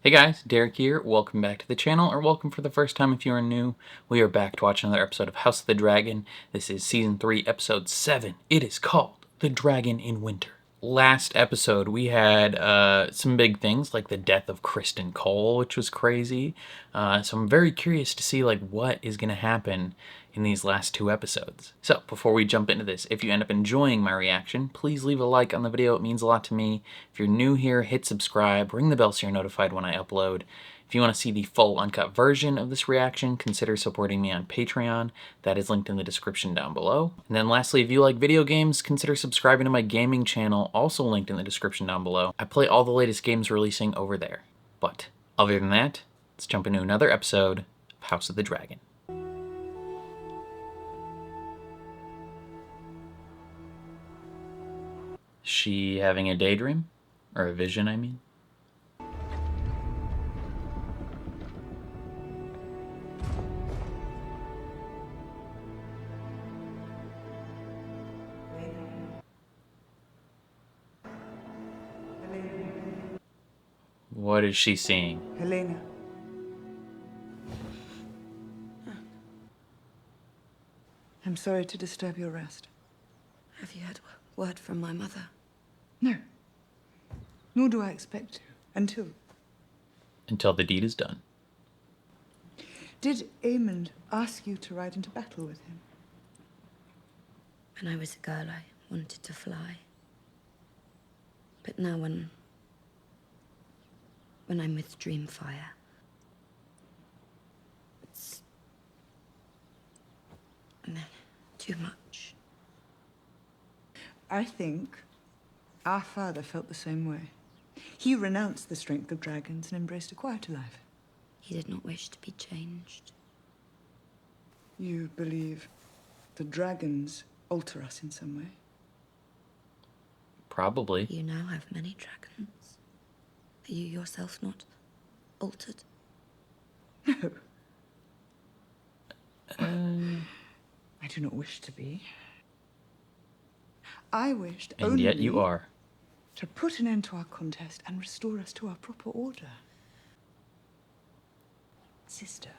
Hey guys, Derek here. Welcome back to the channel, or welcome for the first time if you are new. We are back to watch another episode of House of the Dragon. This is Season 3, Episode 7. It is called The Dragon in Winter. Last episode, we had some big things, like the death of Kristen Cole, which was crazy. So I'm very curious to see what is going to happen in these last two episodes. So before we jump into this, if you end up enjoying my reaction, please leave a like on the video. It means a lot to me. If you're new here, hit subscribe, ring the bell so you're notified when I upload. If you want to see the full uncut version of this reaction, consider supporting me on Patreon. That is linked in the description down below. And then lastly, if you like video games, consider subscribing to my gaming channel, also linked in the description down below. I play all the latest games releasing over there. But other than that, let's jump into another episode of House of the Dragon. She having a daydream? Or a vision, I mean? What is she seeing? Helena. I'm sorry to disturb your rest. Have you had word from my mother? No. Nor do I expect to, until... Until the deed is done. Did Aemond ask you to ride into battle with him? When I was a girl, I wanted to fly. But now when I'm with Dreamfire, it's too much. I think our father felt the same way. He renounced the strength of dragons and embraced a quieter life. He did not wish to be changed. You believe the dragons alter us in some way? Probably. You now have many dragons. Are you yourself not altered? No. I do not wish to be. I wished And only yet you are. to put an end to our contest and restore us to our proper order. Sister,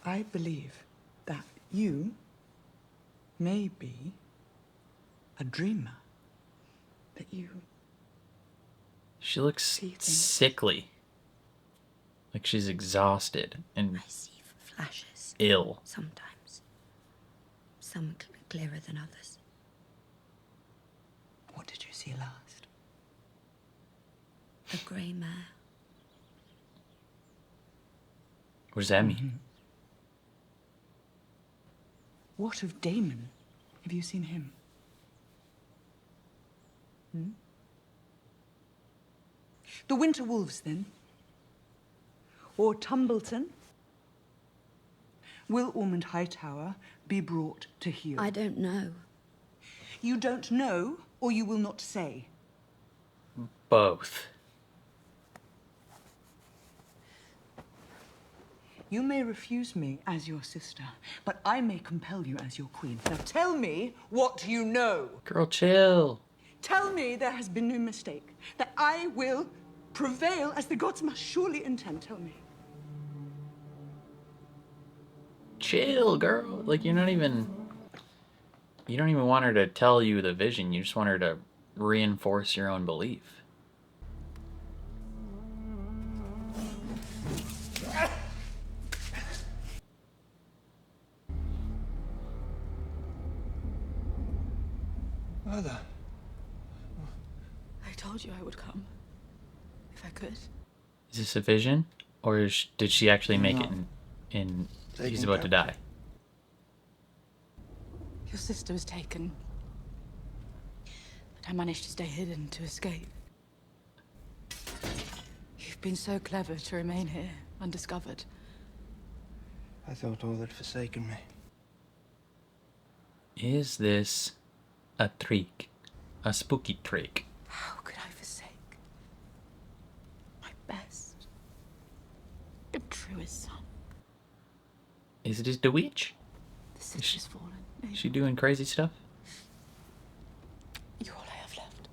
I believe that you may be a dreamer. That you... She looks sickly. Like she's exhausted and I see flashes. ill. Sometimes. Some clearer than others. What did you see last? A grey mare. What does that mean? What of Damon? Have you seen him? The Winter Wolves, then? Or Tumbleton? Will Ormond Hightower be brought to heel? I don't know. You don't know, or you will not say? Both. You may refuse me as your sister, but I may compel you as your queen. Now tell me what you know. Girl, chill. Tell me there has been no mistake, that I will prevail as the gods must surely intend. Tell me. Chill, girl. Like you don't even want her to tell you the vision. You just want her to reinforce your own belief. Mother. I told you I would come. If I could. Is this a vision? Or did she actually make it in he's about to die? Your sister was taken. But I managed to stay hidden to escape. You've been so clever to remain here, undiscovered. I thought all had forsaken me. Is this a trick? A spooky trick? How could I forsake my best and truest son? Is it the witch? The city's fallen. Is she doing crazy stuff? You're all I have left.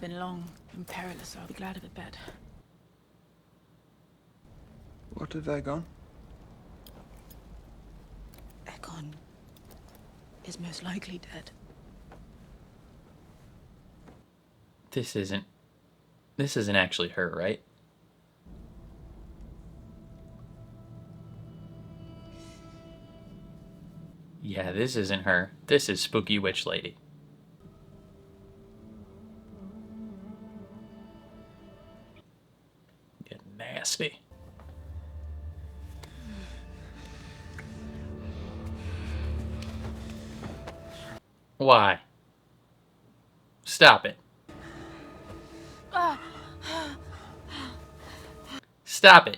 been long and perilous, so I'll be glad of a bed. What of Vhagar? Ekon is most likely dead. This isn't actually her, right? Yeah, this isn't her. This is Spooky Witch Lady. Getting nasty. Why? Stop it. Stop it.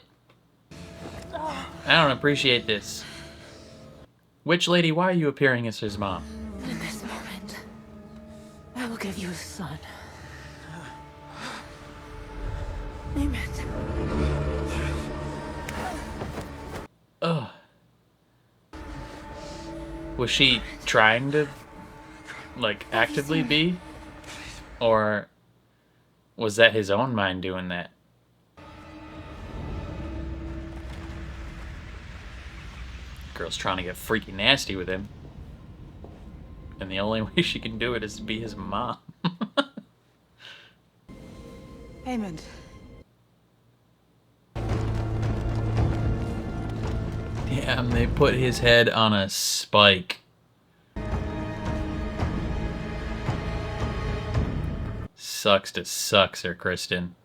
I don't appreciate this. Witch Lady, why are you appearing as his mom? In this moment, I will give you a son. Name it. Ugh. Was she trying to, like, actively be? Or was that his own mind doing that? Girl's trying to get freaky nasty with him. And the only way she can do it is to be his mom. Aemond. Damn, they put his head on a spike. Sucks to suck, Sir Kristen.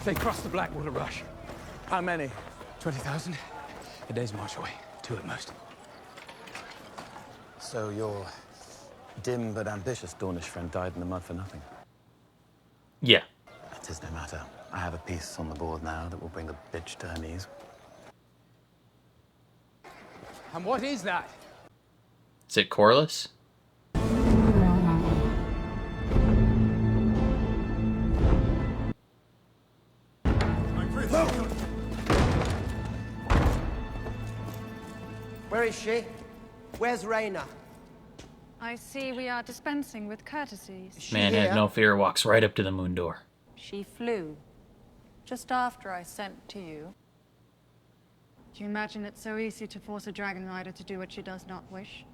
They crossed the Blackwater Rush. How many? 20,000? A day's march away. 2 at most. So your dim but ambitious Dornish friend died in the mud for nothing? Yeah. It is no matter. I have a piece on the board now that will bring the bitch to her knees. And what is that? Is it Corlys? Where is she? Where's Rhaena? I see we are dispensing with courtesies. Man has no fear, walks right up to the moon door. She flew. Just after I sent to you. Do you imagine it's so easy to force a dragon rider to do what she does not wish?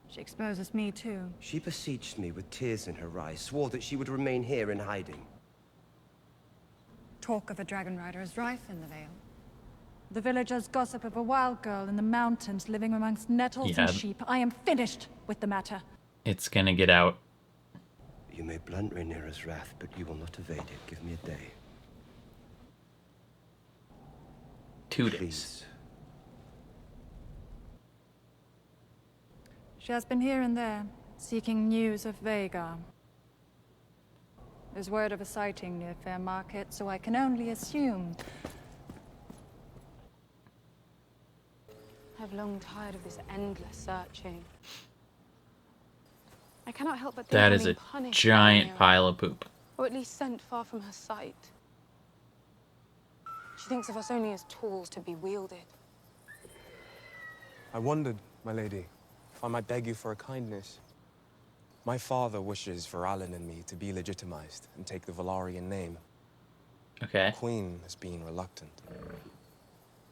She exposes me too. She beseeched me with tears in her eyes, swore that she would remain here in hiding. Talk of a dragon rider is rife in the Vale. The villagers gossip of a wild girl in the mountains living amongst nettles and sheep. I am finished with the matter. It's gonna get out. You may blunt Rhaenyra's wrath, but you will not evade it. Give me a day. 2 days. Please. She has been here and there, seeking news of Vhagar. There's word of a sighting near Fair Market, so I can only assume. I've long tired of this endless searching. I cannot help but think That I'm is being a punished giant by Rhaenyra, pile of poop. or at least sent far from her sight. She thinks of us only as tools to be wielded. I wondered, my lady, if I might beg you for a kindness. My father wishes for Alan and me to be legitimized and take the Velaryon name. Okay. The Queen has been reluctant.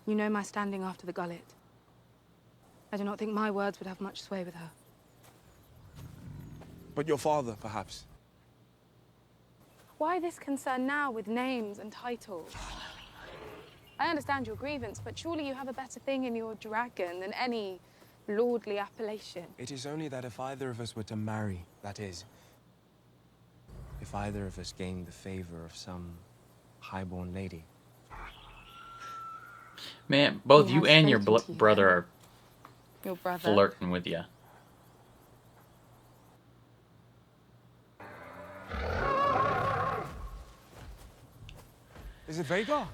You know my standing after the gullet. I do not think my words would have much sway with her. But your father, perhaps? Why this concern now with names and titles? I understand your grievance, but surely you have a better thing in your dragon than any lordly appellation. It is only that if either of us were to marry, that is, if either of us gained the favor of some highborn lady. Man, both We you have and your spoken to you, brother then. are Your brother. flirting with you. Is it Vhagar?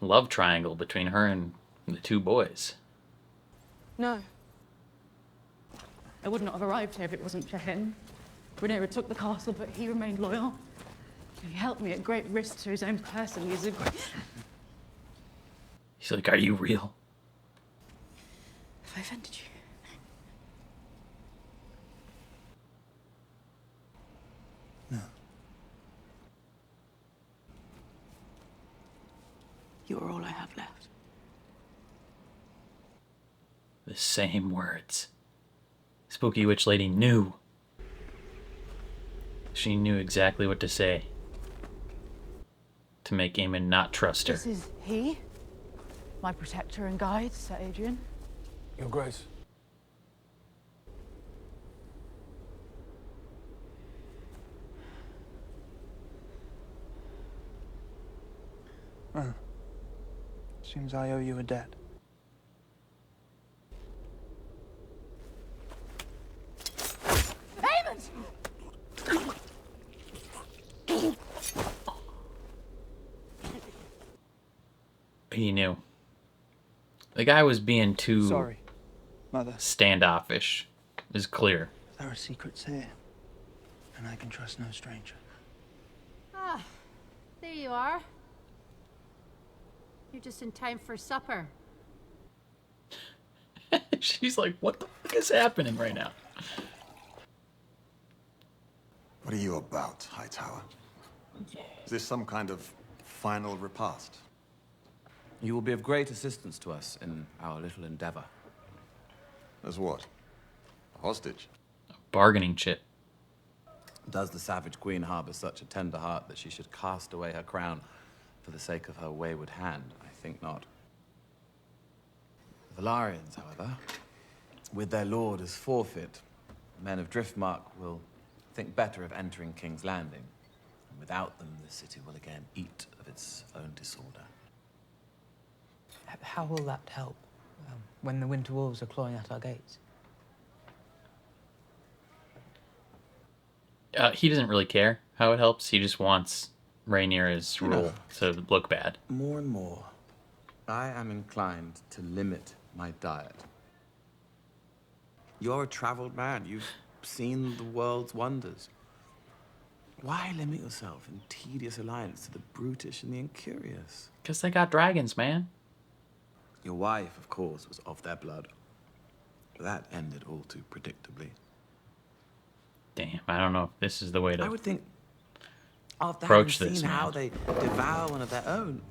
Love triangle between her and the 2 boys. No. I would not have arrived here if it wasn't for him. Rhaenyra took the castle, but he remained loyal. He helped me at great risk to his own person. He's a great... He's like, are you real? Have I offended you? No. You are all I have left. The same words. Spooky Witch Lady knew. She knew exactly what to say to make Eamon not trust her. This is he, my protector and guide, Sir Adrian. Your Grace. Oh. Seems I owe you a debt. He knew. The guy was being too Sorry, Mother. standoffish. Is clear. There are secrets here, and I can trust no stranger. Ah, there you are. You're just in time for supper. She's like, what the fuck is happening right now? What are you about, Hightower? Is this some kind of final repast? You will be of great assistance to us in our little endeavor. As what? A hostage? A bargaining chip. Does the savage queen harbor such a tender heart that she should cast away her crown for the sake of her wayward hand? I think not. The Valarians, however, with their lord as forfeit, men of Driftmark will think better of entering King's Landing. And without them, the city will again eat of its own disorder. How will that help when the Winter Wolves are clawing at our gates? He doesn't really care how it helps. He just wants Rhaenyra's rule to look bad. More and more, I am inclined to limit my diet. You're a traveled man. You've seen the world's wonders. Why limit yourself in tedious alliance to the brutish and the incurious? Because they got dragons, man. Your wife, of course, was of their blood. That ended all too predictably. Damn, I don't know if this is the way to I would think, after approach having this, seen man. how they devour one of their own.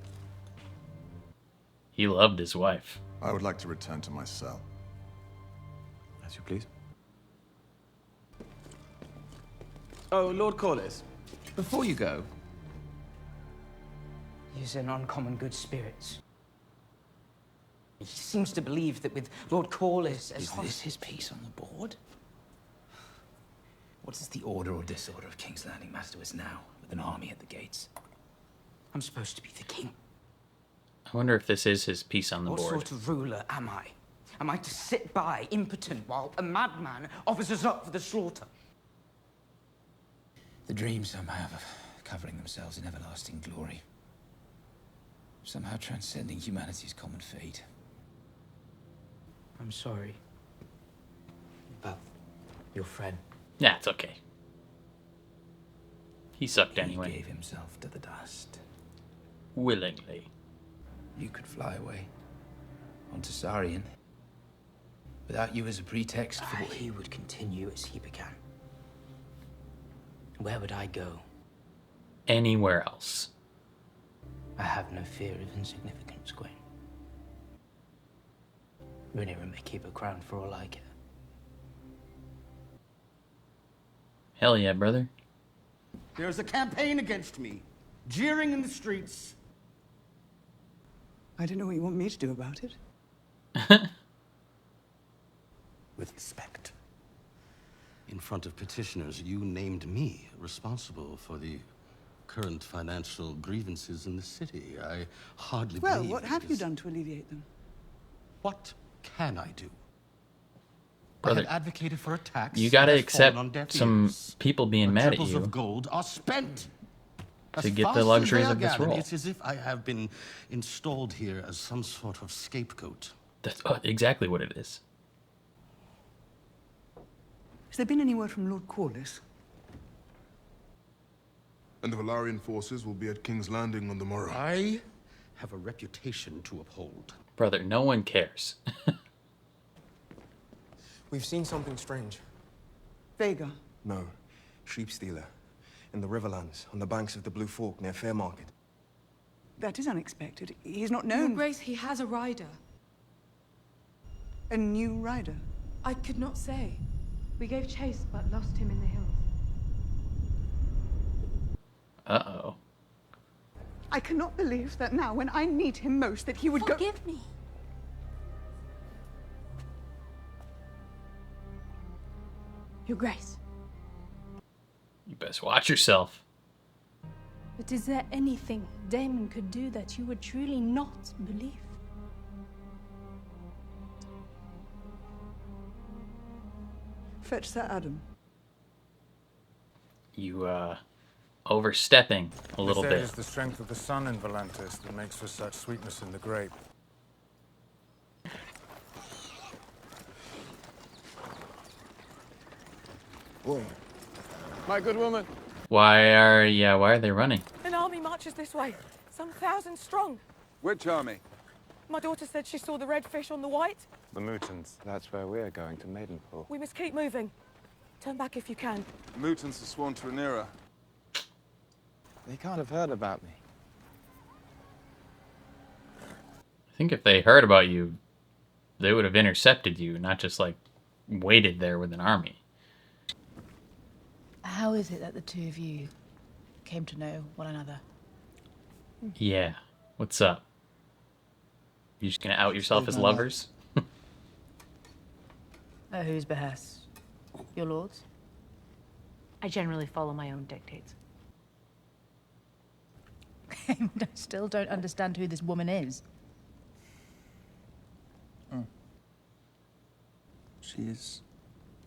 He loved his wife. I would like to return to my cell. As you please. Oh, Lord Corlys, before you go... He's in uncommon good spirits. He seems to believe that with Lord Corlys as Is this his piece on the board? What does the order or disorder of King's Landing matter to us now, with an army at the gates? I'm supposed to be the king. I wonder if this is his piece on the What board. sort of ruler am I? Am I to sit by, impotent, while a madman offers us up for the slaughter? The dreams some have of covering themselves in everlasting glory. Somehow transcending humanity's common fate. I'm sorry. About your friend. Nah, it's okay. He sucked anyway. He gave himself to the dust. Willingly. You could fly away. Onto Sarian. Without you as a pretext for... He would continue as he began. Where would I go? Anywhere else. I have no fear of insignificance, Gwen. Rhaenyra may keep a crown for all I care. Hell yeah, brother. There's a campaign against me. Jeering in the streets. I don't know what you want me to do about it. With respect. In front of petitioners, you named me responsible for the current financial grievances in the city. I hardly Well, believe what it have you is- done to alleviate them? What can I do? Brother, I had advocated for a tax. you gotta that has accept fallen on deaf some ears. people being Where mad at triples you of gold are spent to As get fast the as luxuries they are of this gathered, role. It's as if I have been installed here as some sort of scapegoat. That's exactly what it is. Has there been any word from Lord Corlys? And the Valarian forces will be at King's Landing on the morrow. I have a reputation to uphold. Brother, no one cares. We've seen something strange. Vhagar. No. Sheep stealer. In the Riverlands, on the banks of the Blue Fork near Fairmarket. That is unexpected. He's not Your known. Grace, he has a rider. A new rider? I could not say. We gave chase, but lost him in the hills. Uh-oh. I cannot believe that now, when I need him most, that he would Forgive me. Your Grace. You best watch yourself. But is there anything Damon could do that you would truly not believe? Fetch Sir Adam. You, overstepping a little They say bit. It's the strength of the sun in Volantis that makes for such sweetness in the grape. Whoa. My good woman. Why are they running? An army marches this way, some 1,000 strong. Which army? My daughter said she saw the red fish on the white. The Mutants. That's where we're going, to Maidenpool. We must keep moving. Turn back if you can. The mutants are sworn to Rhaenyra. They can't have heard about me. I think if they heard about you, they would have intercepted you, not just, like, waited there with an army. How is it that the two of you came to know one another? Yeah. What's up? You just gonna out yourself as lovers? At whose behest? Your lord's? I generally follow my own dictates. I still don't understand who this woman is. She is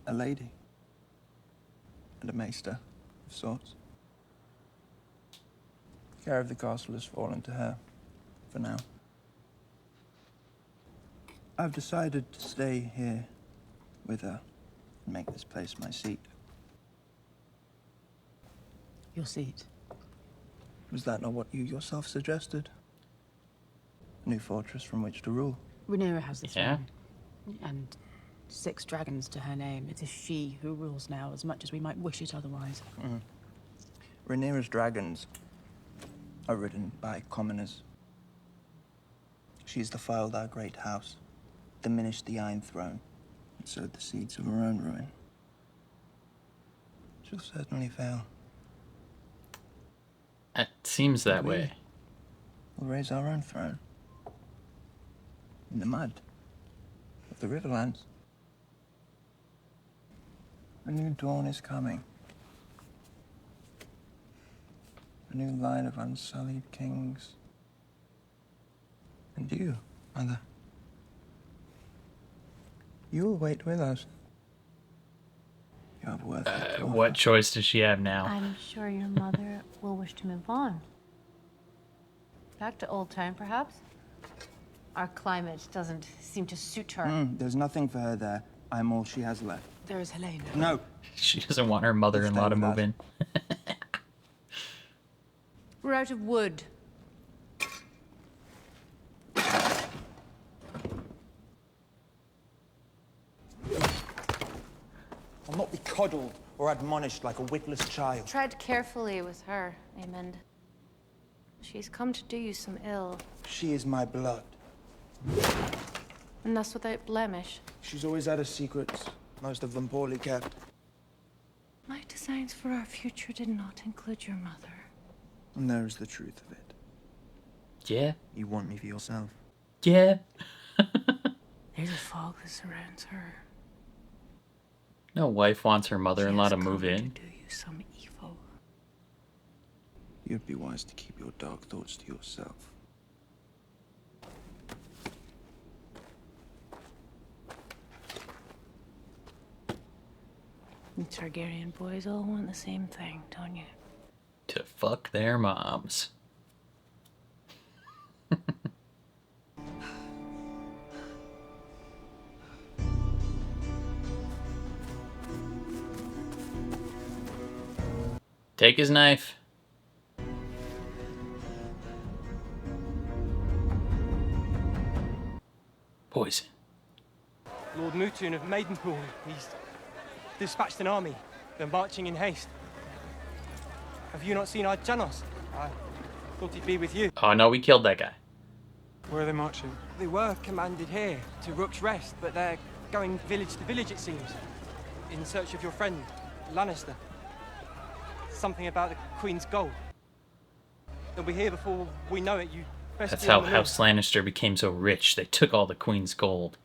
a lady. And a maester of sorts. Care of the castle has fallen to her, for now. I've decided to stay here with her and make this place my seat. Your seat? Was that not what you yourself suggested? A new fortress from which to rule. Rhaenyra has the Yeah. throne. And 6 dragons to her name. It is she who rules now, as much as we might wish it otherwise. Rhaenyra's dragons are ridden by commoners. She's defiled our great house, diminished the Iron Throne, and sowed the seeds of her own ruin. She'll certainly fail. It seems that way. We'll raise our own throne. In the mud of the Riverlands. A new dawn is coming. A new line of unsullied kings. And you, Mother. You will wait with us. You have worth it. What choice does she have now? I'm sure your mother will wish to move on. Back to old time, perhaps? Our climate doesn't seem to suit her. There's nothing for her there. I'm all she has left. There is Helena. No. She doesn't want her mother-in-law to move in. We're out of wood. I'll not be coddled or admonished like a witless child. Tread carefully with her, Aemond. She's come to do you some ill, She is my blood. and thus without blemish. She's always had her secrets, most of them poorly kept. My designs for our future did not include your mother. And there is the truth of it. Yeah. You want me for yourself. Yeah. There's a fog that surrounds her. No wife wants her mother-in-law to move in. Do you some evil. You'd be wise to keep your dark thoughts to yourself. You Targaryen boys all want the same thing, don't you? To fuck their moms. Take his knife. Poison. Lord Mutun of Maidenpool, he's dispatched an army. They're marching in haste. Have you not seen our Janos? Thought he'd be with you. Oh no, we killed that guy. Where are they marching? They were commanded here, to Rook's Rest, but they're going village to village, it seems. In search of your friend, Lannister. Something about the Queen's gold. They'll be here before we know it. You best That's be on how the move. House Lannister became so rich. They took all the Queen's gold.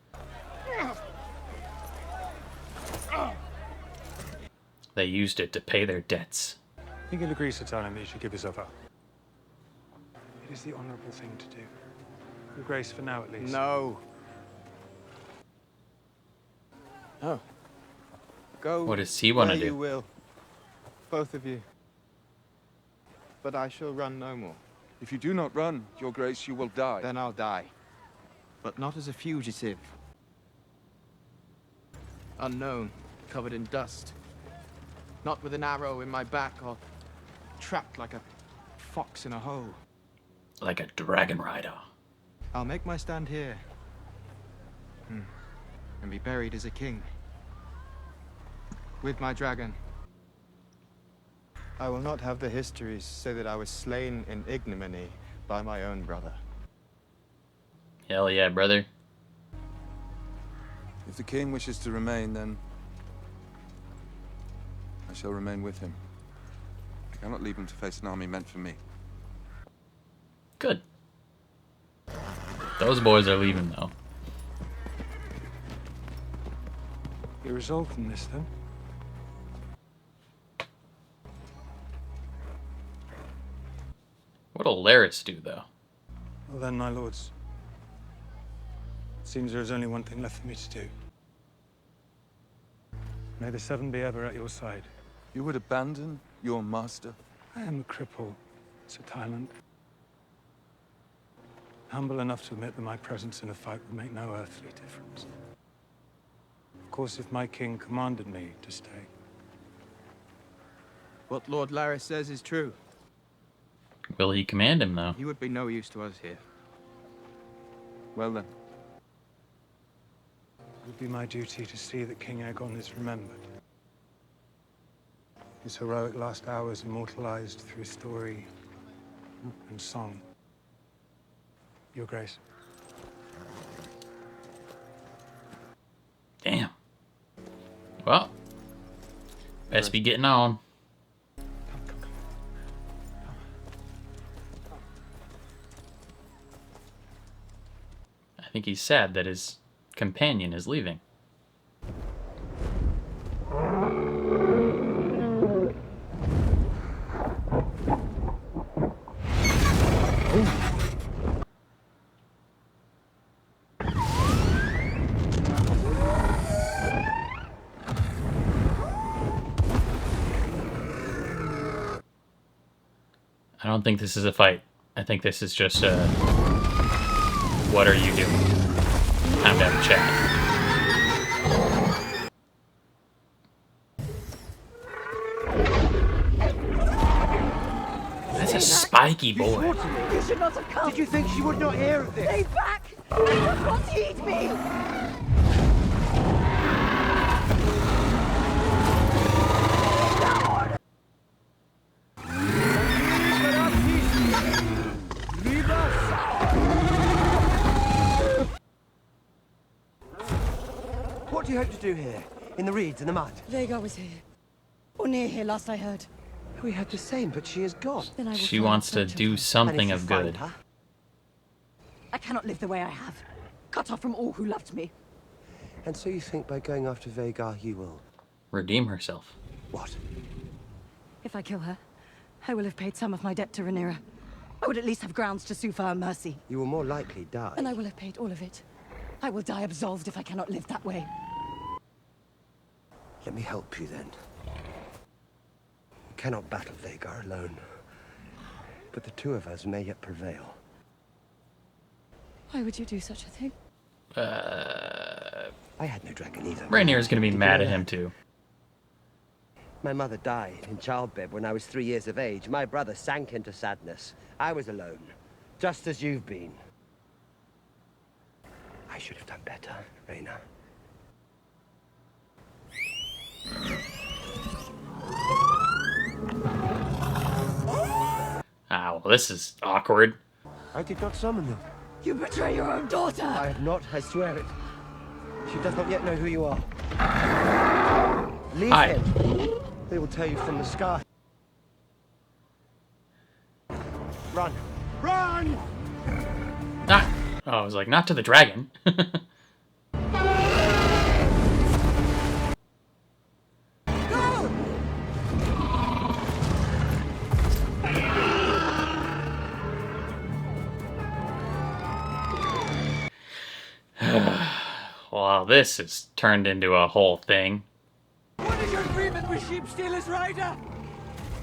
They used it to pay their debts. I think you'll agree, Sir Talon, that you should give yourself up. It is the honourable thing to do. Your Grace, for now at least. No. No. Go What does he want to where do? you will. Both of you. But I shall run no more. If you do not run, Your Grace, you will die. Then I'll die. But not as a fugitive. Unknown, covered in dust. Not with an arrow in my back or trapped like a fox in a hole. Like a dragon rider. I'll make my stand here. And be buried as a king. With my dragon. I will not have the histories say that I was slain in ignominy by my own brother. Hell yeah, brother. If the king wishes to remain, then I shall remain with him. I cannot leave him to face an army meant for me. Good. Those boys are leaving, though. You're resolved in this, then? What'll Laris do, though? Well then, my lords. It seems there is only one thing left for me to do. May the Seven be ever at your side. You would abandon your master? I am a cripple, Sir Tyrant. Humble enough to admit that my presence in a fight would make no earthly difference. Of course, if my king commanded me to stay. What Lord Laris says is true. Will he command him, though? He would be no use to us here. Well then. It would be my duty to see that King Aegon is remembered. His heroic last hours immortalized through story and song. Your Grace. Damn. Well, best be getting on. I think he's sad that his companion is leaving. I don't think this is a fight. I think this is just a... What are you doing? Time to have a chat. That's a spiky boy. You should not have come. Did you think she would not hear of this? Stay back! You will not heed me! What do you hope to do here? In the reeds, in the mud? Vhagar was here. Or near here, last I heard. We had the same, but she is gone. Then I will She try wants to and search do her. something And if of you find good. her, I cannot live the way I have. Cut off from all who loved me. and so you think by going after Vhagar you will... Redeem herself. What? If I kill her, I will have paid some of my debt to Rhaenyra. I would at least have grounds to sue for her mercy. You will more likely die. And I will have paid all of it. I will die absolved if I cannot live that way. Let me help you then. You cannot battle Vhagar alone. But the two of us may yet prevail. Why would you do such a thing? I had no dragon either. Rhaenyra's gonna be Did you mad know at him that? too. My mother died in childbed when I was 3 years of age. My brother sank into sadness. I was alone, just as you've been. I should have done better, Rhaena. Ow. Well, this is awkward. I did not summon them. You betray your own daughter! I have not, I swear it. She does not yet know who you are. Leave Hi. him. They will tell you from the sky. Run. Run! Not. Oh, I was like, not to the dragon. Well, this has turned into a whole thing. What is your agreement with Sheep Stealer's Rider?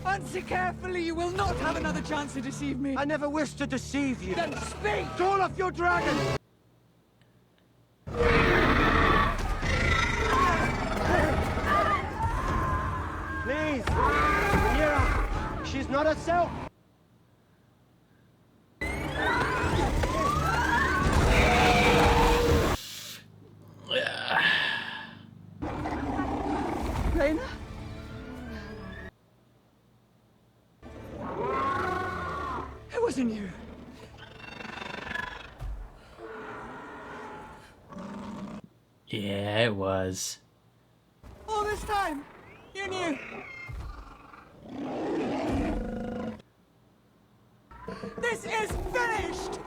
Answer carefully, you will not have another chance to deceive me. I never wish to deceive you. Then speak! Call off your dragon! Please! Rhaenyra! She's not herself! Rhaena? It wasn't you. Yeah, it was. All this time, you knew. This is finished!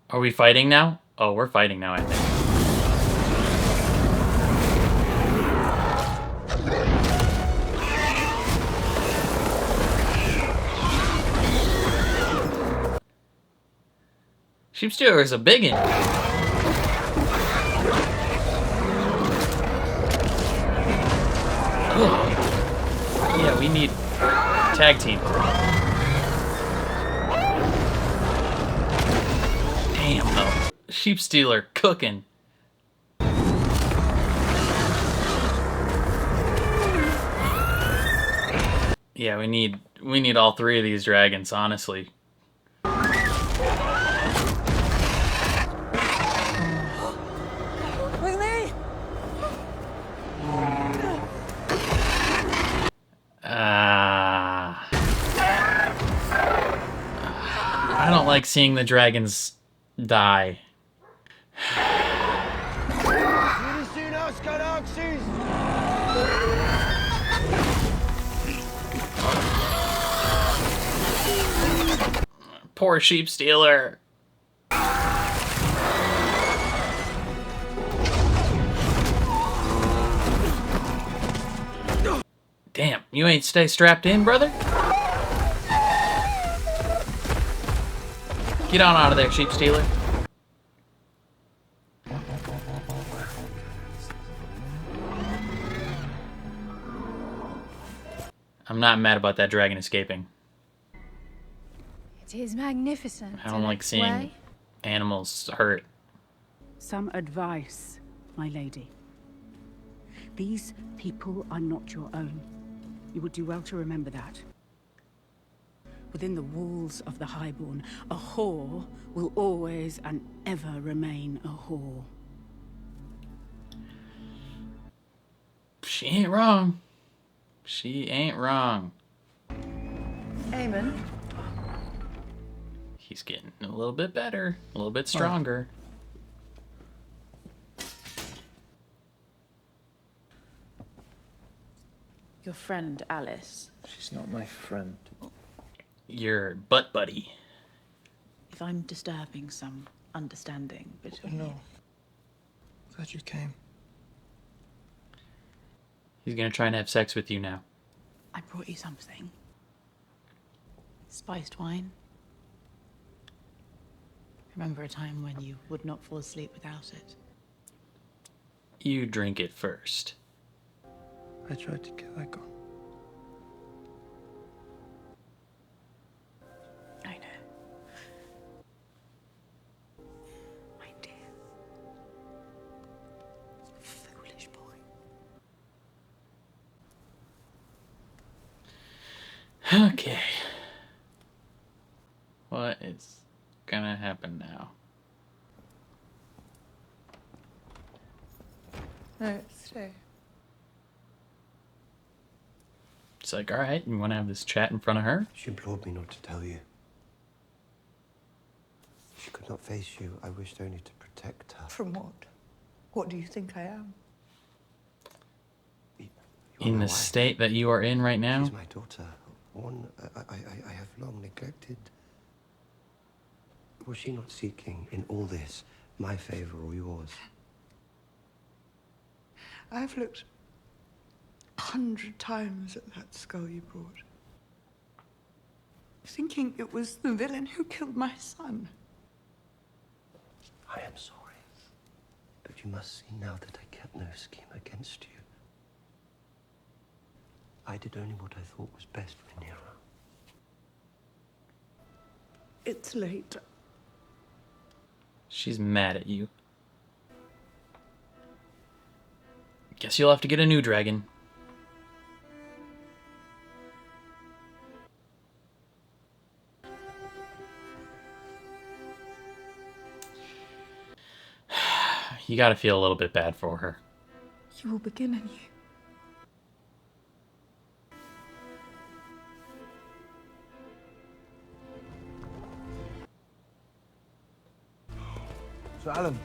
Are we fighting now? Oh, we're fighting now, I think. Sheepstealer is a biggin. Yeah, we need tag team. Damn though. Sheepstealer cooking. Yeah, we need all three of these dragons, honestly. I don't like seeing the dragons die. Poor Sheepstealer. Damn, you ain't stay strapped in, brother? Get on out of there, Sheepstealer. I'm not mad about that dragon escaping. It is magnificent. I don't like seeing animals hurt. Some advice, my lady. These people are not your own. You would do well to remember that. Within the walls of the Highborn, a whore will always and ever remain a whore. She ain't wrong. She ain't wrong. Aemon? He's getting a little bit better, a little bit stronger. Your friend, Alice. She's not my friend. Your butt buddy. If I'm disturbing some understanding between you. Glad you came. He's gonna try and have sex with you now. I brought you something. Spiced wine. Remember a time when you would not fall asleep without it? You drink it first. I tried to kill Echo. I know. My dear. Foolish boy. Okay. is gonna happen now? No, stay. It's like, all right, you want to have this chat in front of her? She implored me not to tell you. She could not face you. I wished only to protect her. From what? What do you think I am? In the state that you are in right now? She's my daughter. One I have long neglected. Was she not seeking in all this my favor or yours? I've looked 100 times at that skull you brought, thinking it was the villain who killed my son. I am sorry, but you must see now that I kept no scheme against you. I did only what I thought was best for Nero. It's late. She's mad at you. Guess you'll have to get a new dragon. You gotta feel a little bit bad for her. You will begin anew. So, Alan,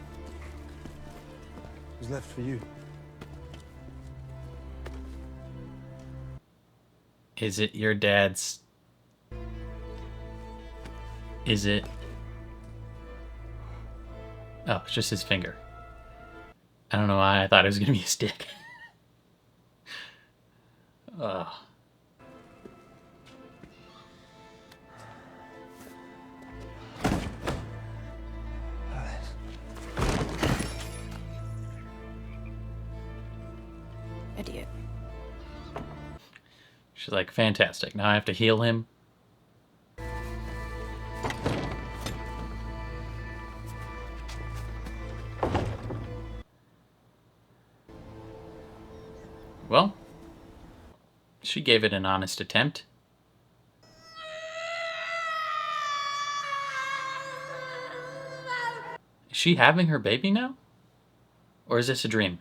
who's left for you? Is it your dad's? Is it? Oh, it's just his finger. I don't know why I thought it was gonna be a stick. Ugh. Idiot. She's like, fantastic. Now I have to heal him. Well, she gave it an honest attempt. Is she having her baby now? Or is this a dream?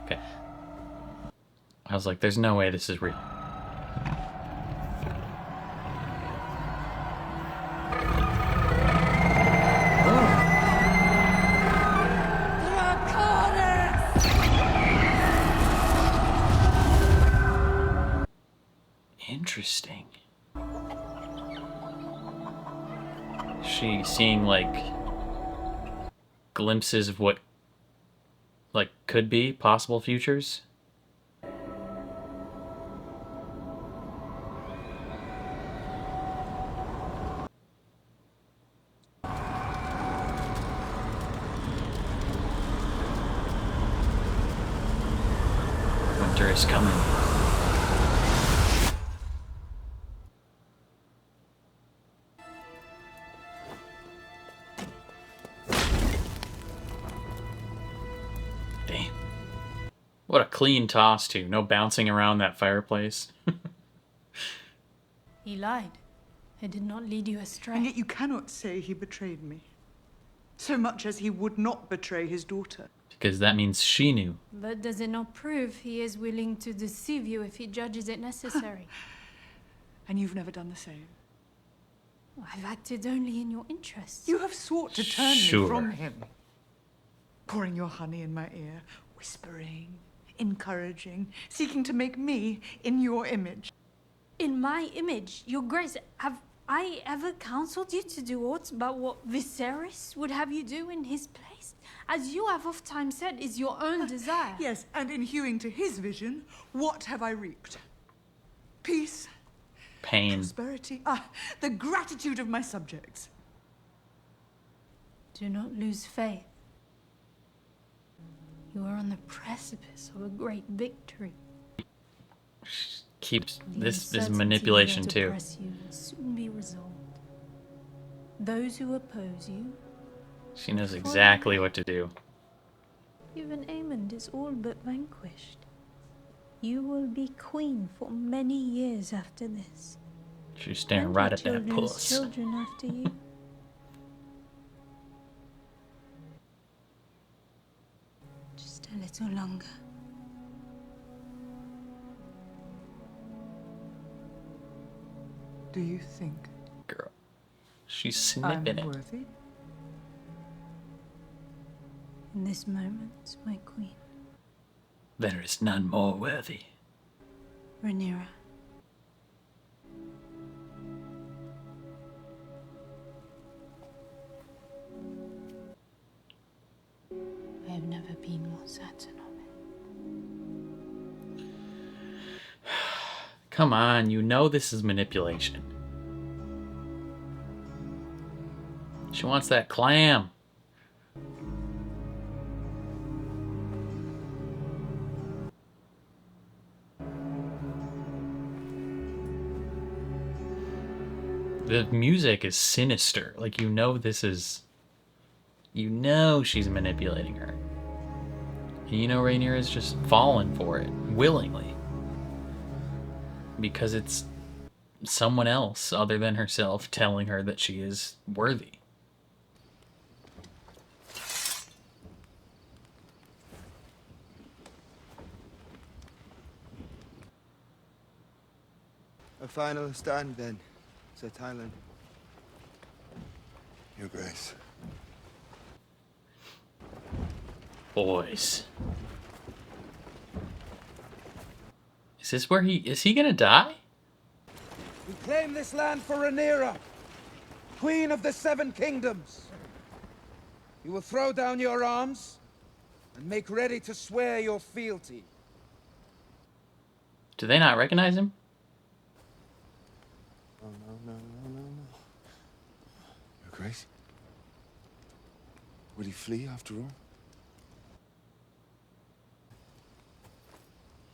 Okay. I was like, there's no way this is real. Interesting. She seeing like glimpses of what like could be possible futures. Winter is coming. What a clean toss, too. No bouncing around that fireplace. He lied. He did not lead you astray. And yet you cannot say he betrayed me. So much as he would not betray his daughter. Because that means she knew. But does it not prove he is willing to deceive you if he judges it necessary? And you've never done the same. I've acted only in your interests. You have sought to turn me from him. Pouring your honey in my ear, whispering, encouraging, seeking to make me in your image. In my image, your grace, have I ever counseled you to do aught but what Viserys would have you do in his place? As you have oft-times said, is your own desire. Yes, and in hewing to his vision, what have I reaped? Peace. Pain. Prosperity. The gratitude of my subjects. Do not lose faith. You are on the precipice of a great victory. Keeps this is manipulation too. You will soon be resolved. Those who oppose you. She knows exactly what to do. Even Aemond is all but vanquished. You will be queen for many years after this. She's staring And right your at that children's puss. children after you. Just a little longer. Do you think Girl, she's I'm snipping it. worthy? In this moment, my queen. There is none more worthy. Rhaenyra. I have never been more certain of it. Come on, you know this is manipulation. She wants that clam. The music is sinister. Like, you know this is... You know she's manipulating her. And you know Rhaenyra is just falling for it, willingly. Because it's someone else other than herself telling her that she is worthy. A final stand then, Sir Tylan. Your Grace. Boys. Is this where is he gonna die? We claim this land for Rhaenyra, Queen of the Seven Kingdoms. You will throw down your arms and make ready to swear your fealty. Do they not recognize him? No. Your Grace? Would he flee after all?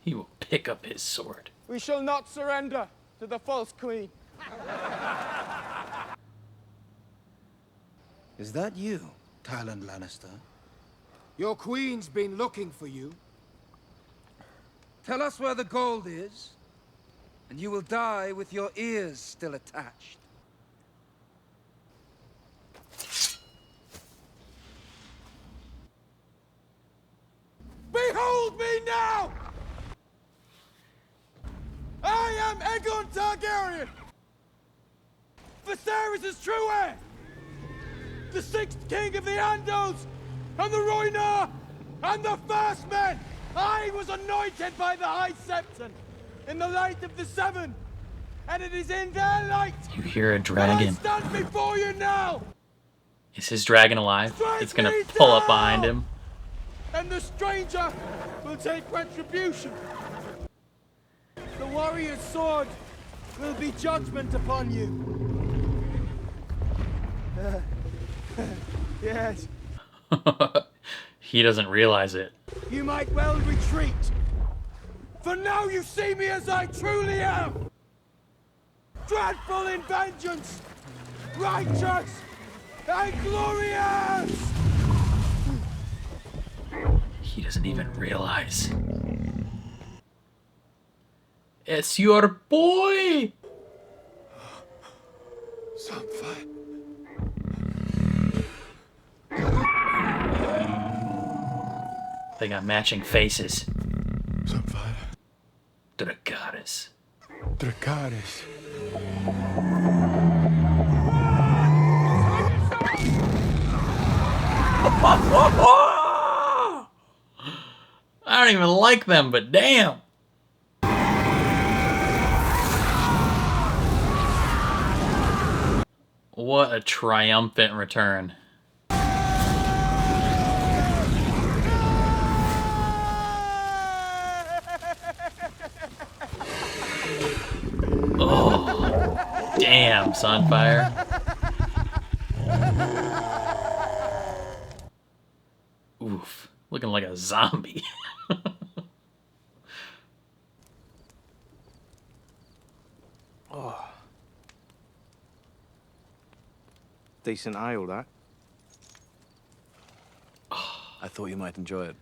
He will pick up his sword. We shall not surrender to the false queen. Is that you, Tylan Lannister? Your queen's been looking for you. Tell us where the gold is, and you will die with your ears still attached. Behold me now! I am Aegon Targaryen! Viserys' true heir! The sixth king of the Andals, and the Rhoynar, and the First Men! I was anointed by the High Septon in the light of the Seven, and it is in their light You hear a that I dragon. stand before you now! Is his dragon alive? Strike It's gonna me pull up down! behind him. And the stranger will take retribution. The warrior's sword will be judgment upon you. Yes. He doesn't realize it. You might well retreat. For now you see me as I truly am. Dreadful in vengeance. Righteous and glorious. He doesn't even realize. It's your boy! Sunfire. They got matching faces. Sunfire. Dracarys. Dracarys. I don't even like them, but damn! What a triumphant return. Oh, damn, Sunfire. Oof, looking like a zombie. Oh. Decent ale, that. I thought you might enjoy it.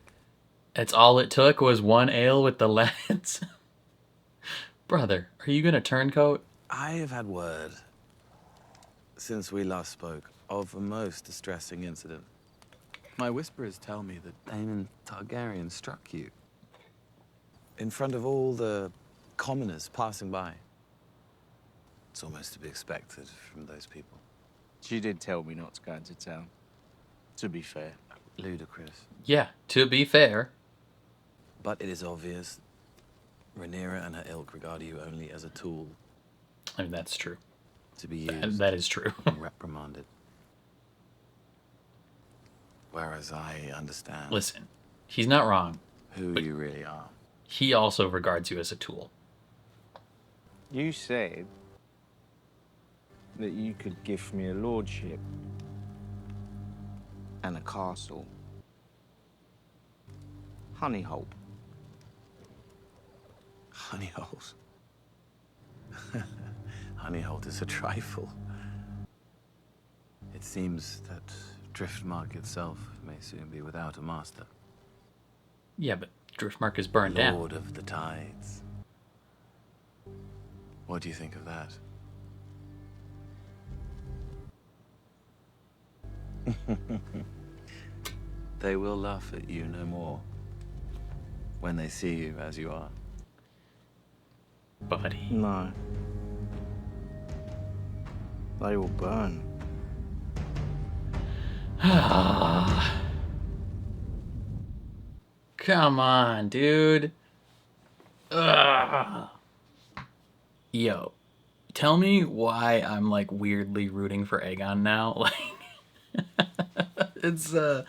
It's all it took was one ale with the lads. Brother, are you gonna turncoat? I have had word, since we last spoke, of a most distressing incident. My whisperers tell me that Daemon Targaryen struck you in front of all the commoners passing by. It's almost to be expected from those people. She did tell me not to go into town, to be fair. Ludicrous. Yeah, to be fair. But it is obvious Rhaenyra and her ilk regard you only as a tool. I mean, that's true. To be used. That is true. And reprimanded. Whereas I understand. Listen, he's not wrong. Who you really are. He also regards you as a tool. You said that you could give me a lordship and a castle. Honeyholt. Honeyholt. Honeyholt is a trifle. It seems that Driftmark itself may soon be without a master. Yeah, but Driftmark is burned down. Lord of the Tides. What do you think of that? They will laugh at you no more when they see you as you are. Buddy. No. They will burn. Come on, dude. Ugh. Yo, tell me why I'm like weirdly rooting for Aegon now. Like, it's I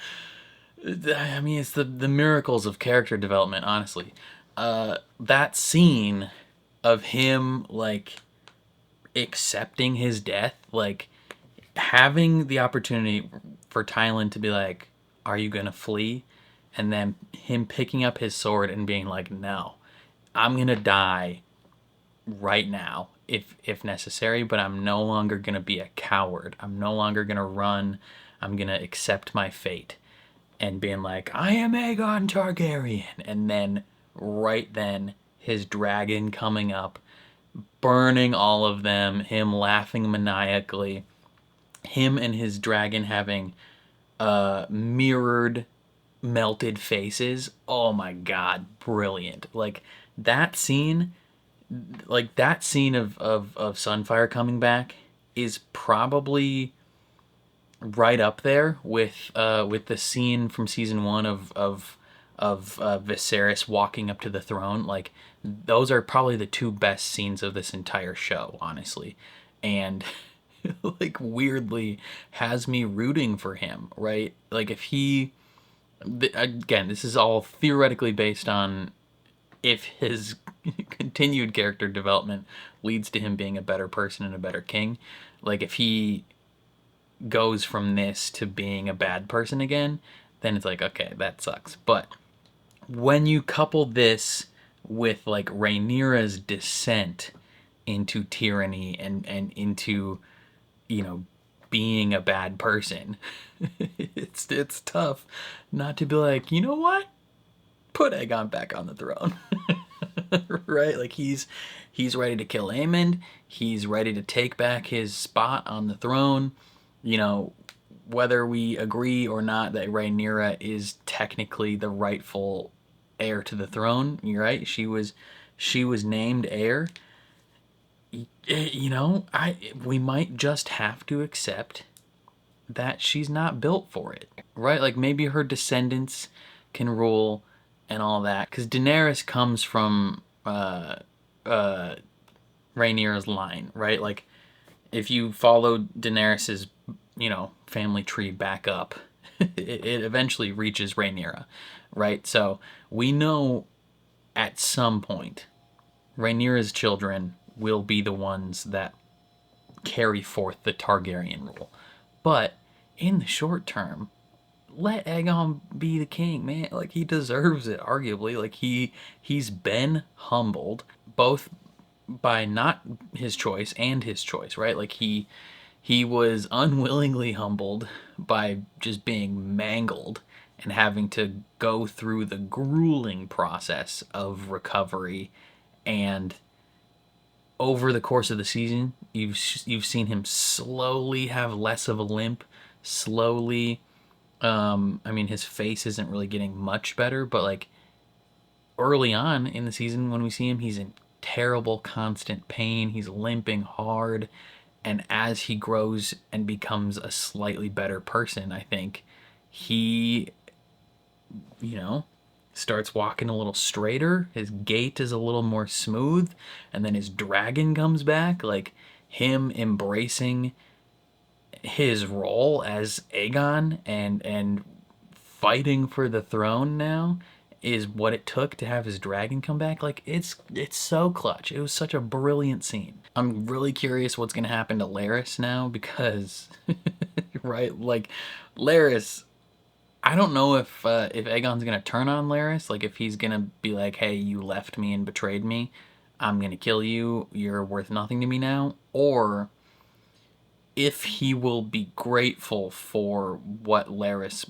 mean, it's the miracles of character development, honestly. That scene of him like accepting his death, like having the opportunity for Tylan to be like, "Are you gonna flee?" And then him picking up his sword and being like, "No, I'm gonna die right now if necessary, but I'm no longer gonna be a coward. I'm no longer gonna run. I'm gonna accept my fate." And being like, "I am Aegon Targaryen." And then right then his dragon coming up, burning all of them, him laughing maniacally, him and his dragon having mirrored melted faces. Oh my god, brilliant. Like that scene of Sunfire coming back is probably right up there with the scene from season 1 of Viserys walking up to the throne. Like those are probably the two best scenes of this entire show, honestly. And like weirdly has me rooting for him, right? Like if he, again, this is all theoretically based on if his continued character development leads to him being a better person and a better king. Like if he goes from this to being a bad person again, then it's like, okay, that sucks. But when you couple this with like Rhaenyra's descent into tyranny and into, you know, being a bad person, it's tough not to be like, you know what? Put Aegon back on the throne. Right? Like he's ready to kill Aemond. He's ready to take back his spot on the throne. You know, whether we agree or not that Rhaenyra is technically the rightful heir to the throne, you're right? She was named heir. You know, we might just have to accept that she's not built for it, right? Like maybe her descendants can rule and all that, because Daenerys comes from Rhaenyra's line, right? Like if you follow Daenerys's, you know, family tree back up, it eventually reaches Rhaenyra, right? So we know at some point Rhaenyra's children will be the ones that carry forth the Targaryen rule. But in the short term, let Aegon be the king, man. Like he deserves it, arguably. Like he's been humbled both by not his choice and his choice, right? Like he was unwillingly humbled by just being mangled and having to go through the grueling process of recovery. And over the course of the season, you've seen him slowly have less of a limp, slowly. I mean, his face isn't really getting much better, but like early on in the season when we see him, he's in terrible constant pain. He's limping hard, and as he grows and becomes a slightly better person, I think he, you know, starts walking a little straighter. His gait is a little more smooth, and then his dragon comes back. Like, him embracing his role as Aegon and fighting for the throne now is what it took to have his dragon come back. Like, it's so clutch. It was such a brilliant scene. I'm really curious what's gonna happen to Larys now, because right, like, Larys, I don't know if Aegon's gonna turn on Larys, like if he's gonna be like, hey, you left me and betrayed me, I'm gonna kill you, you're worth nothing to me now, or if he will be grateful for what Larys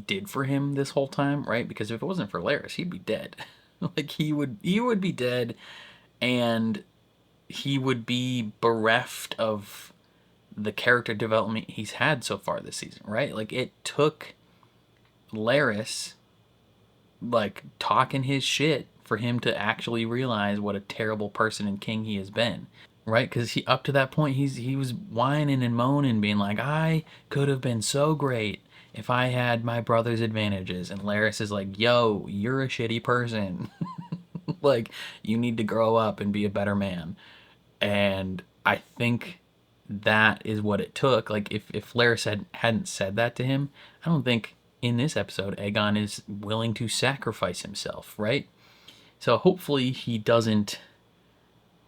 did for him this whole time, right? Because if it wasn't for Larys, he'd be dead. Like, he would be dead, and he would be bereft of the character development he's had so far this season, right? Like, it took Larys, like, talking his shit for him to actually realize what a terrible person and king he has been, right? Because he, up to that point, he was whining and moaning, being like, I could have been so great if I had my brother's advantages. And Larys is like, yo, you're a shitty person. Like, you need to grow up and be a better man. And I think that is what it took. Like, if Larys hadn't said that to him, I don't think in this episode Aegon is willing to sacrifice himself, right? So hopefully he doesn't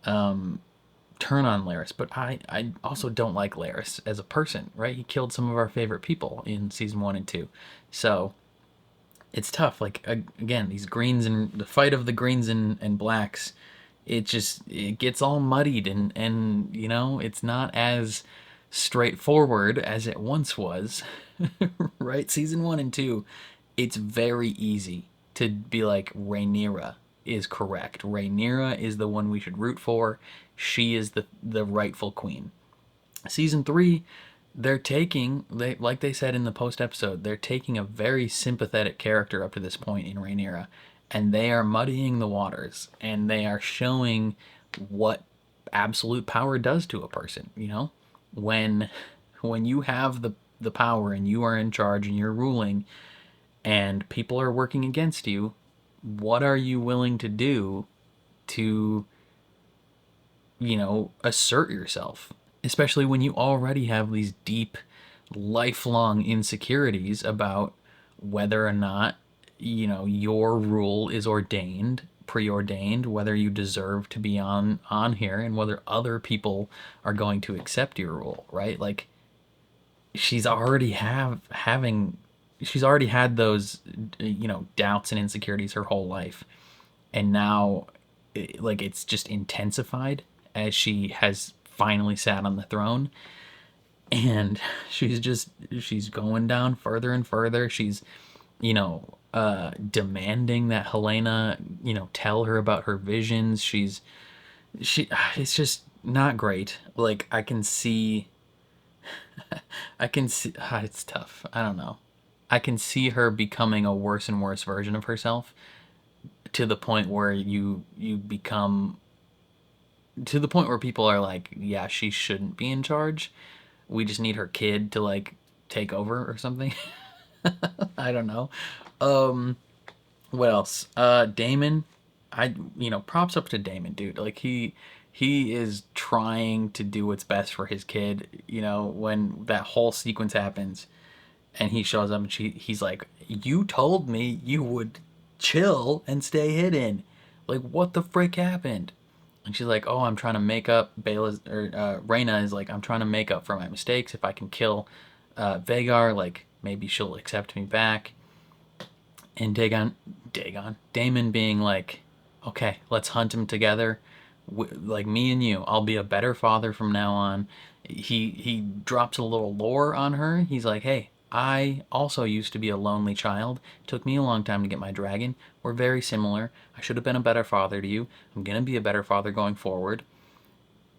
turn on Larys. But I also don't like Larys as a person, right? He killed some of our favorite people in season 1 and 2. So it's tough. Like, again, these greens and the fight of the greens and blacks, it gets all muddied, and you know, it's not as straightforward as it once was. Right? Season 1 and 2, it's very easy to be like, Rhaenyra is correct. Rhaenyra is the one we should root for. She is the rightful queen. Season 3, like they said in the post episode, they're taking a very sympathetic character up to this point in Rhaenyra, and they are muddying the waters, and they are showing what absolute power does to a person. You know, when you have the power and you are in charge and you're ruling, and people are working against you, what are you willing to do to, you know, assert yourself? Especially when you already have these deep, lifelong insecurities about whether or not, you know, your rule is preordained, whether you deserve to be on here, and whether other people are going to accept your rule, right? Like, she's already had those, you know, doubts and insecurities her whole life, and now, like, it's just intensified as she has finally sat on the throne, and she's going down further and further. She's, you know, demanding that Helena, you know, tell her about her visions. It's just not great. Like, I can see it's tough. I don't know. I can see her becoming a worse and worse version of herself, to the point where you become, to the point where people are like, yeah, she shouldn't be in charge. We just need her kid to, like, take over or something. I don't know. What else? Daemon. Props up to Daemon, dude. Like, he is trying to do what's best for his kid. You know, when that whole sequence happens and he shows up and he's like, you told me you would chill and stay hidden. Like, what the frick happened? And she's like, oh, I'm trying to make up. Rhaena is like, I'm trying to make up for my mistakes. If I can kill Vhagar, like, maybe she'll accept me back. And Daemon being like, okay, let's hunt him together. Like, me and you, I'll be a better father from now on. He drops a little lore on her. He's like, hey, I also used to be a lonely child. It took me a long time to get my dragon. We're very similar. I should have been a better father to you. I'm going to be a better father going forward.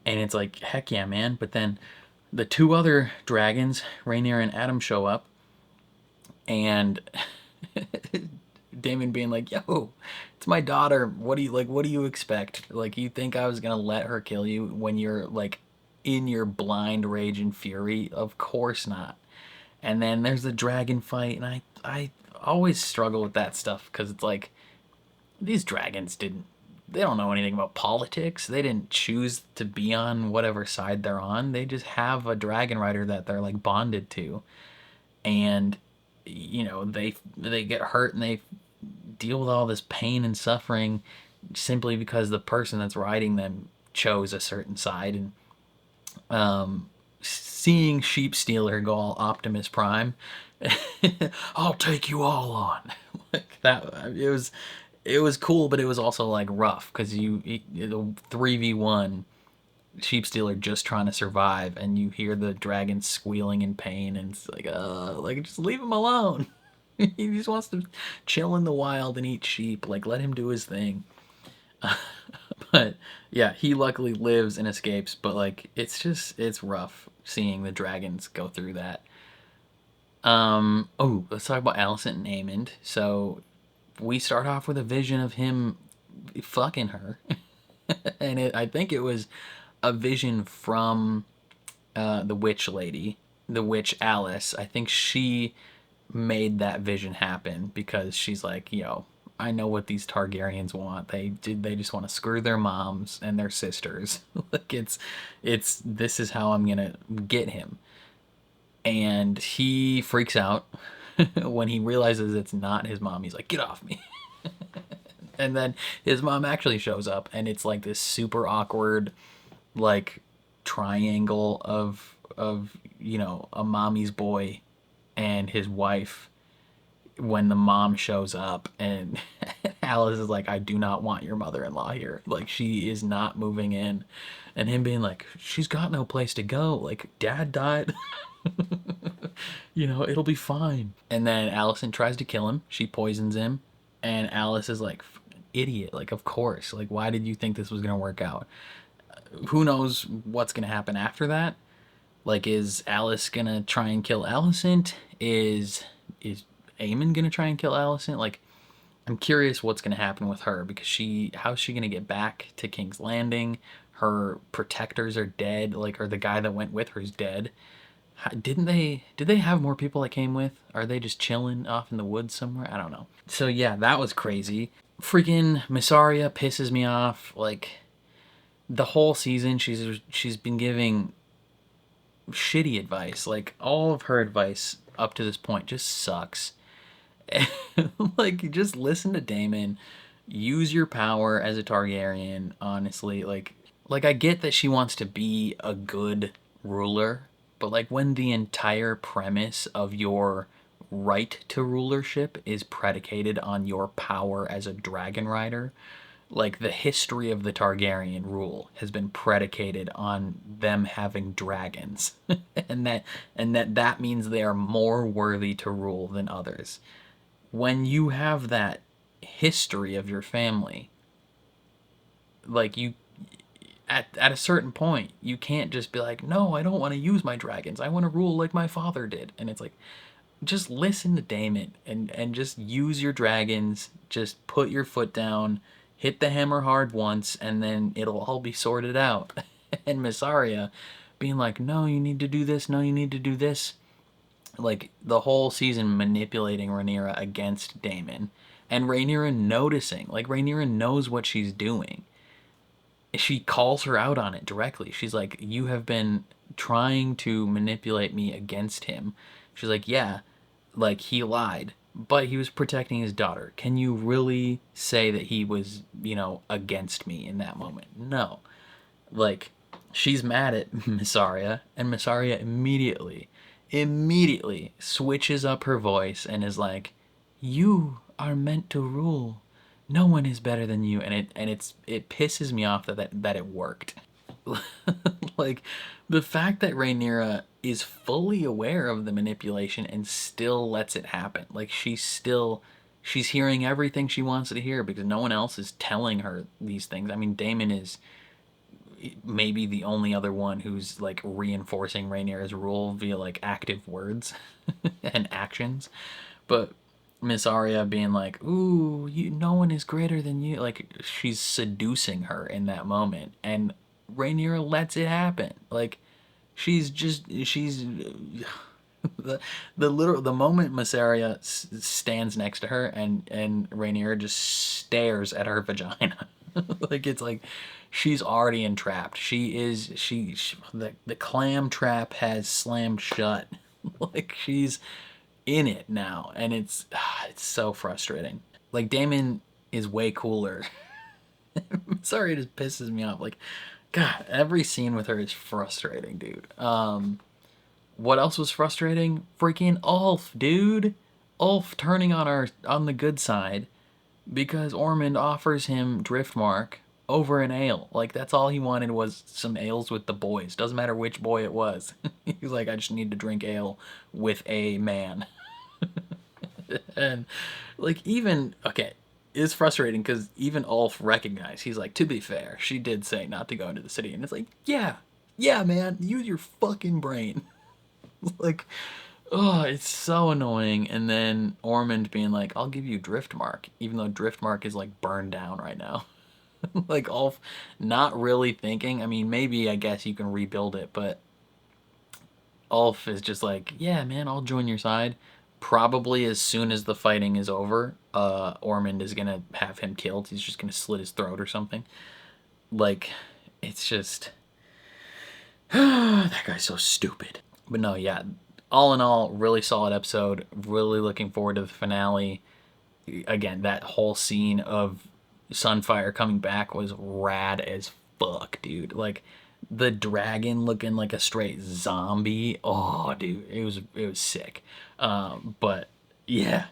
And it's like, heck yeah, man. But then the two other dragons, Rhaenyra and Adam, show up. And Daemon being like, yo, it's my daughter. What do you expect? Like, you think I was going to let her kill you when you're, like, in your blind rage and fury? Of course not. And then there's the dragon fight, and I always struggle with that stuff because it's like, these dragons they don't know anything about politics. They didn't choose to be on whatever side they're on. They just have a dragon rider that they're like bonded to, and you know they get hurt and they deal with all this pain and suffering simply because the person that's riding them chose a certain side. And seeing Sheep Stealer go all Optimus Prime, I'll take you all on. Like that, it was cool, but it was also like rough because you 3v1 Sheep Stealer just trying to survive, and you hear the dragon squealing in pain, and it's like just leave him alone. He just wants to chill in the wild and eat sheep. Like, let him do his thing. But yeah, he luckily lives and escapes, but like it's rough seeing the dragons go through that. Oh, let's talk about Alicent and Aemond. So we start off with a vision of him fucking her. And I think it was a vision from the witch lady, the witch Alice. I think she made that vision happen because she's like, yo, I know what these Targaryens want. They just want to screw their moms and their sisters. Like this is how I'm gonna get him. And he freaks out when he realizes it's not his mom. He's like, get off me. And then his mom actually shows up, and it's like this super awkward, like, triangle of you know, a mommy's boy and his wife when the mom shows up, and Alice is like, I do not want your mother-in-law here. Like, she is not moving in. And him being like, she's got no place to go. Like, dad died. You know, it'll be fine. And then Alicent tries to kill him. She poisons him. And Alice is like, idiot. Like, of course. Like, why did you think this was going to work out? Who knows what's going to happen after that? Like, is Alice going to try and kill Alicent? Is Aemond going to try and kill Alicent? Like, I'm curious what's going to happen with her, because how's she going to get back to King's Landing? Her protectors are dead, like, or the guy that went with her is dead. Did they have more people that came with? Are they just chilling off in the woods somewhere? I don't know. So yeah, that was crazy. Freaking Mysaria pisses me off. Like, the whole season she's been giving shitty advice. Like, all of her advice up to this point just sucks. Like, just listen to Daemon. Use your power as a Targaryen, honestly. Like I get that she wants to be a good ruler, but like, when the entire premise of your right to rulership is predicated on your power as a dragon rider, like, the history of the Targaryen rule has been predicated on them having dragons. and that means they are more worthy to rule than others. When you have that history of your family, like, you at a certain point, you can't just be like, no, I don't want to use my dragons. I want to rule like my father did. And it's like, just listen to Daemon and just use your dragons. Just put your foot down, hit the hammer hard once, and then it'll all be sorted out. And Mysaria being like, no, you need to do this. No, you need to do this. Like, the whole season manipulating Rhaenyra against Daemon. And Rhaenyra noticing. Like, Rhaenyra knows what she's doing. She calls her out on it directly. She's like, you have been trying to manipulate me against him. She's like, yeah, like, he lied, but he was protecting his daughter. Can you really say that he was, you know, against me in that moment? No. Like, she's mad at Mysaria, and Mysaria immediately switches up her voice and is like, you are meant to rule. No one is better than you. And it pisses me off that it worked. Like, the fact that Rhaenyra is fully aware of the manipulation and still lets it happen. Like, she's hearing everything she wants to hear because no one else is telling her these things. I mean, Daemon is maybe the only other one who's, like, reinforcing Rhaenyra's rule via, like, active words and actions. But Miss Arya being like, ooh, no one is greater than you. Like, she's seducing her in that moment. And Rhaenyra lets it happen. Like, she's the moment Miss Arya stands next to her and Rhaenyra just stares at her vagina. Like, it's like she's already entrapped. The clam trap has slammed shut. Like, she's in it now, and it's so frustrating. Like, Daemon is way cooler. Sorry, it just pisses me off. Like, God, every scene with her is frustrating, dude. What else was frustrating? Freaking Ulf, dude. Ulf turning on the good side because Ormond offers him Driftmark over an ale. Like, that's all he wanted was some ales with the boys. Doesn't matter which boy it was. He's like, I just need to drink ale with a man. And, like, it's frustrating because even Ulf recognized, he's like, to be fair, she did say not to go into the city. And it's like, yeah, man, use your fucking brain. Like, oh, it's so annoying. And then Ormond being like, I'll give you Driftmark, even though Driftmark is, like, burned down right now. Like, Ulf not really thinking. I mean, maybe, I guess you can rebuild it, but Ulf is just like, yeah, man, I'll join your side. Probably as soon as the fighting is over, Ormond is gonna have him killed. He's just gonna slit his throat or something. Like, it's just... that guy's so stupid. But no, yeah, all in all, really solid episode. Really looking forward to the finale. Again, that whole scene of Sunfire coming back was rad as fuck, dude. Like, the dragon looking like a straight zombie. Oh, dude, it was sick. But yeah,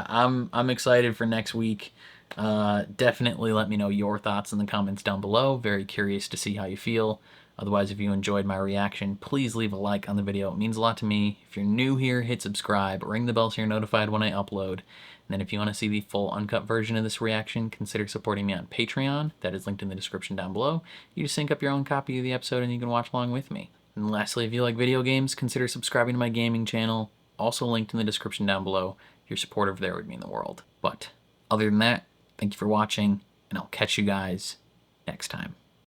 I'm excited for next week. Definitely let me know your thoughts in the comments down below. Very curious to see how you feel. Otherwise, if you enjoyed my reaction, please leave a like on the video. It means a lot to me. If you're new here, hit subscribe, ring the bell so you're notified when I upload. And then if you want to see the full uncut version of this reaction, consider supporting me on Patreon. That is linked in the description down below. You just sync up your own copy of the episode and you can watch along with me. And lastly, if you like video games, consider subscribing to my gaming channel. Also linked in the description down below. Your support over there would mean the world. But other than that, thank you for watching, and I'll catch you guys next time.